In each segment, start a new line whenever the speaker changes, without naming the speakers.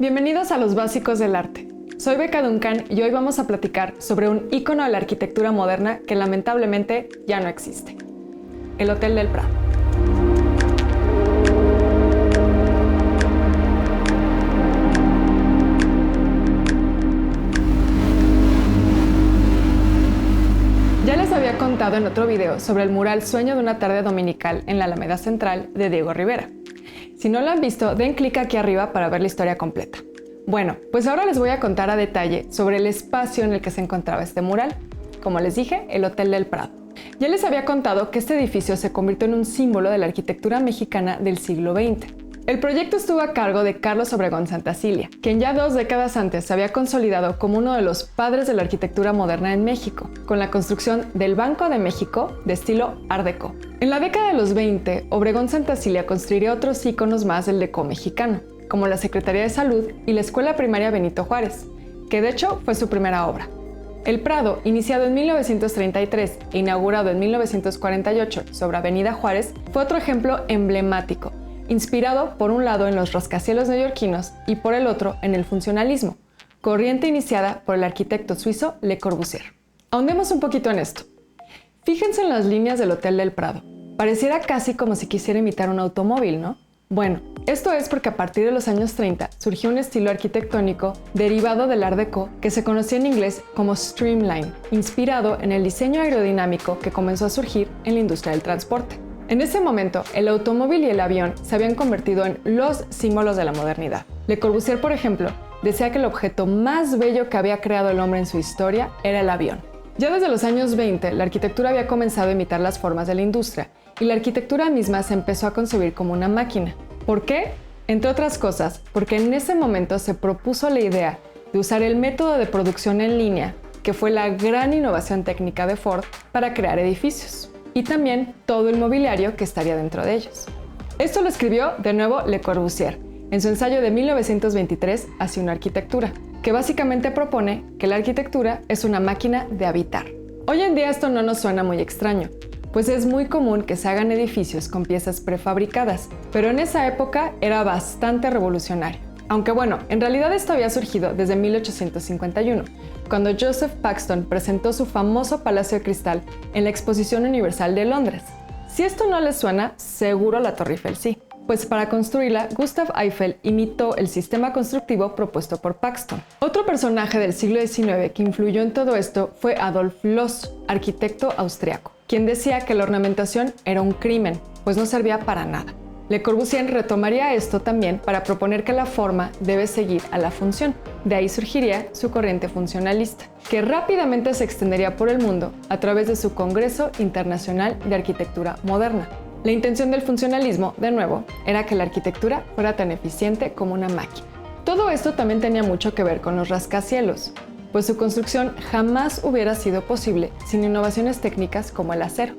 Bienvenidos a los básicos del arte. Soy Beca Duncan y hoy vamos a platicar sobre un ícono de la arquitectura moderna que lamentablemente ya no existe: el Hotel del Prado. Ya les había contado en otro video sobre el mural Sueño de una tarde dominical en la Alameda Central de Diego Rivera. Si no lo han visto, den clic aquí arriba para ver la historia completa. Bueno, pues ahora les voy a contar a detalle sobre el espacio en el que se encontraba este mural. Como les dije, el Hotel del Prado. Ya les había contado que este edificio se convirtió en un símbolo de la arquitectura mexicana del siglo XX. El proyecto estuvo a cargo de Carlos Obregón Santacilia, quien ya 2 décadas antes se había consolidado como uno de los padres de la arquitectura moderna en México, con la construcción del Banco de México de estilo Art Deco. En la década de los 20, Obregón Santacilia construiría otros íconos más del deco mexicano, como la Secretaría de Salud y la Escuela Primaria Benito Juárez, que de hecho fue su primera obra. El Prado, iniciado en 1933 e inaugurado en 1948 sobre Avenida Juárez, fue otro ejemplo emblemático, inspirado por un lado en los rascacielos neoyorquinos y por el otro en el funcionalismo, corriente iniciada por el arquitecto suizo Le Corbusier. Ahondemos un poquito en esto. Fíjense en las líneas del Hotel del Prado. Pareciera casi como si quisiera imitar un automóvil, ¿no? Bueno, esto es porque a partir de los años 30 surgió un estilo arquitectónico derivado del Art Deco que se conocía en inglés como Streamline, inspirado en el diseño aerodinámico que comenzó a surgir en la industria del transporte. En ese momento, el automóvil y el avión se habían convertido en los símbolos de la modernidad. Le Corbusier, por ejemplo, decía que el objeto más bello que había creado el hombre en su historia era el avión. Ya desde los años 20, la arquitectura había comenzado a imitar las formas de la industria y la arquitectura misma se empezó a concebir como una máquina. ¿Por qué? Entre otras cosas, porque en ese momento se propuso la idea de usar el método de producción en línea, que fue la gran innovación técnica de Ford para crear edificios, y también todo el mobiliario que estaría dentro de ellos. Esto lo escribió de nuevo Le Corbusier en su ensayo de 1923 hacia una arquitectura, que básicamente propone que la arquitectura es una máquina de habitar. Hoy en día esto no nos suena muy extraño, pues es muy común que se hagan edificios con piezas prefabricadas, pero en esa época era bastante revolucionario. Aunque bueno, en realidad esto había surgido desde 1851, cuando Joseph Paxton presentó su famoso Palacio de Cristal en la Exposición Universal de Londres. Si esto no les suena, seguro la Torre Eiffel sí, pues para construirla, Gustave Eiffel imitó el sistema constructivo propuesto por Paxton. Otro personaje del siglo XIX que influyó en todo esto fue Adolf Loos, arquitecto austriaco, quien decía que la ornamentación era un crimen, pues no servía para nada. Le Corbusier retomaría esto también para proponer que la forma debe seguir a la función. De ahí surgiría su corriente funcionalista, que rápidamente se extendería por el mundo a través de su Congreso Internacional de Arquitectura Moderna. La intención del funcionalismo, de nuevo, era que la arquitectura fuera tan eficiente como una máquina. Todo esto también tenía mucho que ver con los rascacielos, pues su construcción jamás hubiera sido posible sin innovaciones técnicas como el acero.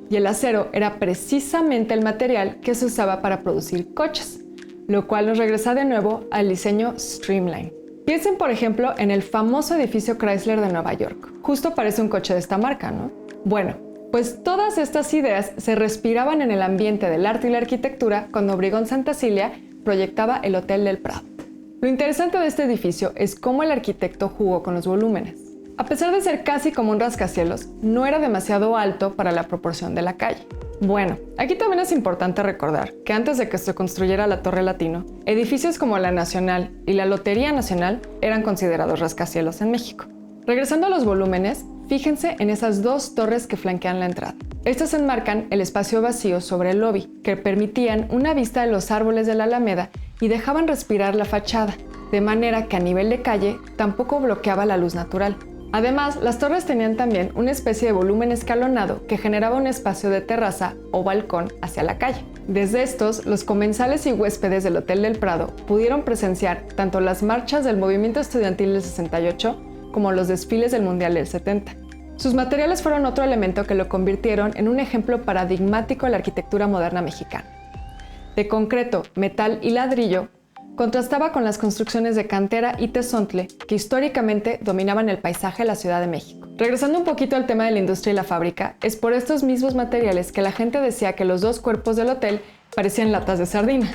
Y el acero era precisamente el material que se usaba para producir coches, lo cual nos regresa de nuevo al diseño Streamline. Piensen, por ejemplo, en el famoso edificio Chrysler de Nueva York. Justo parece un coche de esta marca, ¿no? Bueno, pues todas estas ideas se respiraban en el ambiente del arte y la arquitectura cuando Obregón Santacilia proyectaba el Hotel del Prado. Lo interesante de este edificio es cómo el arquitecto jugó con los volúmenes. A pesar de ser casi como un rascacielos, no era demasiado alto para la proporción de la calle. Bueno, aquí también es importante recordar que antes de que se construyera la Torre Latino, edificios como la Nacional y la Lotería Nacional eran considerados rascacielos en México. Regresando a los volúmenes, fíjense en esas 2 torres que flanquean la entrada. Estas enmarcan el espacio vacío sobre el lobby, que permitían una vista de los árboles de la Alameda y dejaban respirar la fachada, de manera que a nivel de calle tampoco bloqueaba la luz natural. Además, las torres tenían también una especie de volumen escalonado que generaba un espacio de terraza o balcón hacia la calle. Desde estos, los comensales y huéspedes del Hotel del Prado pudieron presenciar tanto las marchas del movimiento estudiantil del 68 como los desfiles del Mundial del 70. Sus materiales fueron otro elemento que lo convirtieron en un ejemplo paradigmático de la arquitectura moderna mexicana. De concreto, metal y ladrillo, contrastaba con las construcciones de cantera y tezontle que históricamente dominaban el paisaje de la Ciudad de México. Regresando un poquito al tema de la industria y la fábrica, es por estos mismos materiales que la gente decía que los 2 cuerpos del hotel parecían latas de sardina.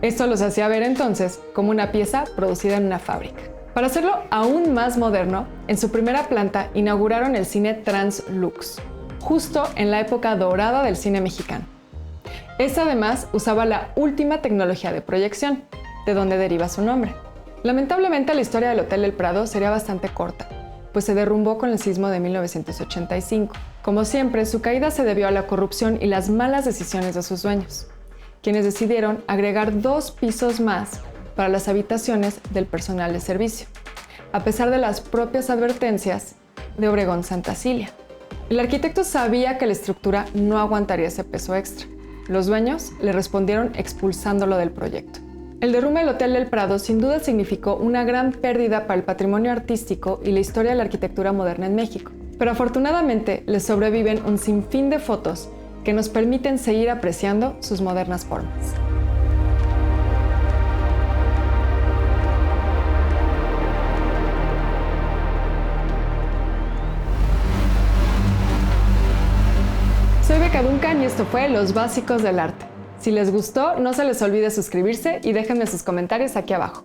Esto los hacía ver entonces como una pieza producida en una fábrica. Para hacerlo aún más moderno, en su primera planta inauguraron el cine Translux, justo en la época dorada del cine mexicano. Este además usaba la última tecnología de proyección, de donde deriva su nombre. Lamentablemente la historia del Hotel del Prado sería bastante corta, pues se derrumbó con el sismo de 1985. Como siempre, su caída se debió a la corrupción y las malas decisiones de sus dueños, quienes decidieron agregar 2 pisos más para las habitaciones del personal de servicio, a pesar de las propias advertencias de Obregón Santacilia. El arquitecto sabía que la estructura no aguantaría ese peso extra. Los dueños le respondieron expulsándolo del proyecto. El derrumbe del Hotel del Prado sin duda significó una gran pérdida para el patrimonio artístico y la historia de la arquitectura moderna en México. Pero afortunadamente les sobreviven un sinfín de fotos que nos permiten seguir apreciando sus modernas formas. Soy Beca Duncan y esto fue Los Básicos del Arte. Si les gustó, no se les olvide suscribirse y déjenme sus comentarios aquí abajo.